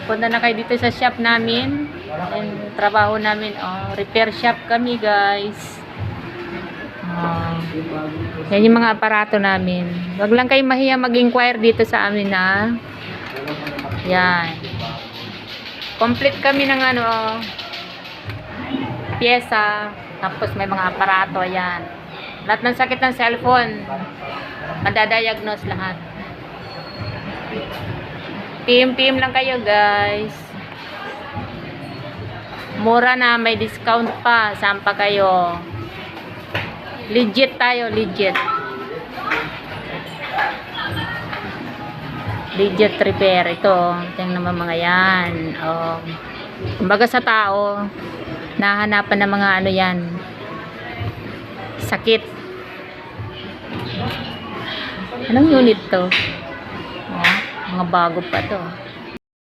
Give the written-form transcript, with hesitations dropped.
Punta na kayo dito sa shop namin. And trabaho namin, repair shop kami, guys. Yan yung mga aparato namin. Wag lang kayo mahiya mag-inquire dito sa amin, ha. Yan. Complete kami ng pyesa. Tapos may mga aparato, yan. Lahat ng sakit ng cellphone, madadiagnose lahat. PM lang kayo, guys. Mura na, may discount pa. Saan pa kayo? Legit tayo, legit. Legit repair. Ito, tingnan naman mga yan. Kumbaga sa tao, nahahanapan ng mga yan, sakit. Anong unit to? Mga bago pa to.